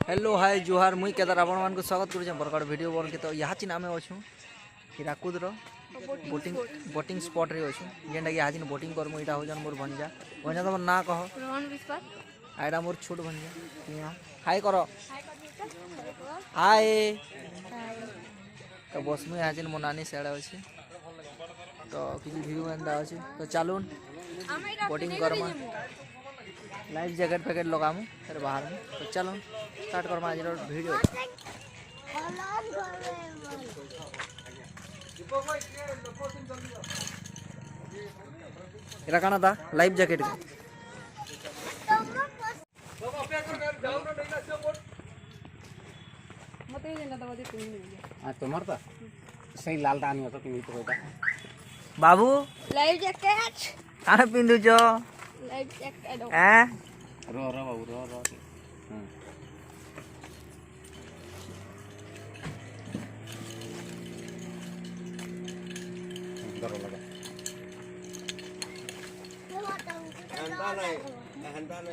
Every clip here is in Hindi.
हेलो हाय जुहार मुई केदार आपण मान को स्वागत करूँ बरगढ़ वीडियो बन के। तो यहाँ चिन्ह आम अच्छू हीराकुद बोटिंग बोटिंग स्पॉट रे अच्छू जेनटा कि यहाँ बोटिंग कर मुझा हूँ मोर भंजा भंजा तुम ना कह आईटा मोर छोट भंजा हाय कर हाय। तो बस मुझे यहाँ मो नानी सियाड़े अच्छे तो किसी व्यू एंता अच्छे तो चलून बोटिंग करमा लाइफ जैकेट पैकेट लगामु फिर बाहर में। तो चलो स्टार्ट करमा आज वीडियो। एरा काना था लाइफ जैकेट का तुम्हार तो सही लाल दानी होता तुम तो होता बाबू लाइफ जैकेट काना पिंदु जो लाइफ जैकेट हैं रो बाबू रो डर लगा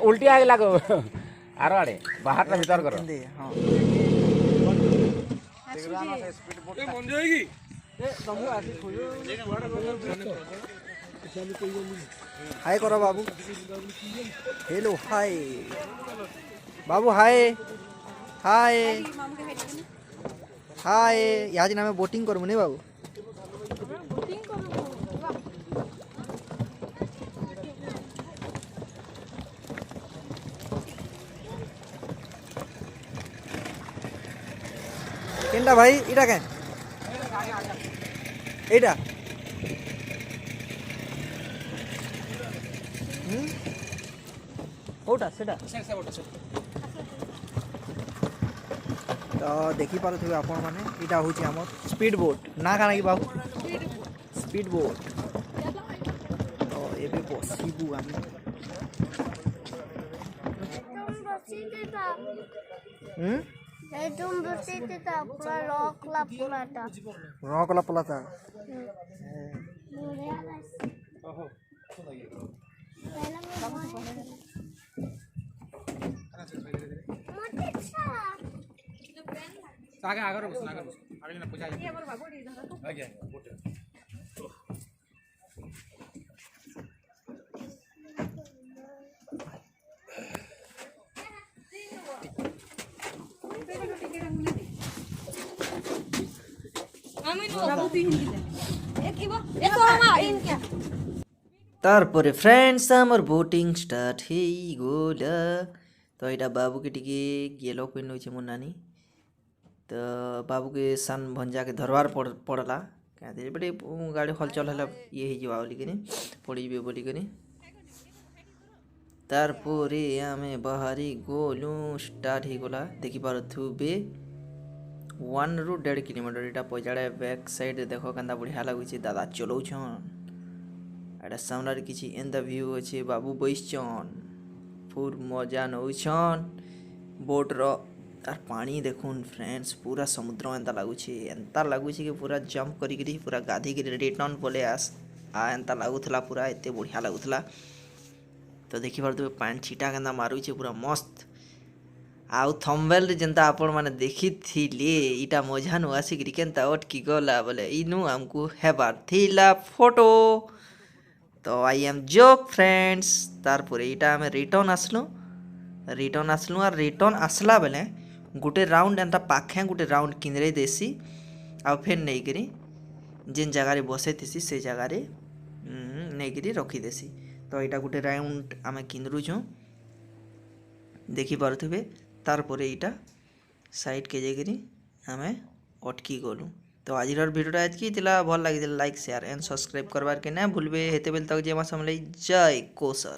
उल्टी आगे लागो आरो आड़े बाहर ना भीतर करो हां स्पीड बोट बन जाएगी हाय करो बाबू हेलो हाय बाबू हाय हाय हाय यहाँ दिन हमें बोटिंग करूँ नहीं बाबू केंटा भाई इटा क्या एटा ओटा सेटा तो देखी पारे आपण माने इटा होची हमर स्पीड बोट ना काना कि बाबू स्पीड बोट तो एबे बसिबू आमी तुम बसीते था पूरा रॉकला पुलाता आगे आगे बस आगे ना पूछा ये हमर बाबू डी धरा तो आगे तारपरे फ्रेंड्स आमर बोटिंग स्टार्ट हे गोला। तो यहाँ बाबू के टिके येलो पिन हो मो नानी तो बाबू के सान भंजा के धरवार पड़ला क्या बटे गाड़ी हलचल है ये हो बोलिकी पड़े बोलिक तारपरे आमे बाहरी गोलू स्टार्ट हो गला देखी पारे 1 ରୁ 1.5 किलोमीटर इटा पचाड़े बैक साइड देख के बढ़िया लगुच दादा चलाउछन एटा सामने किसी एंता व्यू अच्छे बाबू बैसन फुल मजा नौछन बोट रो तार पानी देखुन फ्रेंड्स पूरा समुद्र एंता लगुच कि पूरा जंप करी पूरा गाधी रिटर्न बोले एंता लगुला पूरा एते बढ़िया लगुला। तो देखी पारे पानी छीटा के मारुचे पूरा मस्त आउ थंबनेल रे जेंता आपण माने देखी थिले इटा मजा नु आसिक केंता अटकी गला बोले इनु हमको हेबार थिला फोटो। तो आई एम जोक फ्रेंड्स तारपरे इटा हमें रिटर्न आसलु और रिटर्न आसला बेले गोटे राउंड एंता पाखे गोटे राउंड किनरे देसी आ फिर नहीं करी जेन जगह रे बसे थी से जगह रे नहीं करी रखी देसी। तो इटा गोटे राउंड आमे किनरु छो देखी पारुथिबे तारपरे इटा साइड के जेकरी हमें अटकी गलु। तो आज भिडियोटा एतकी भल लगी लाइक शेयर एंड सब्सक्राइब करवार के ना भूलबे हेते बेल तक जे समझ जय कोसर।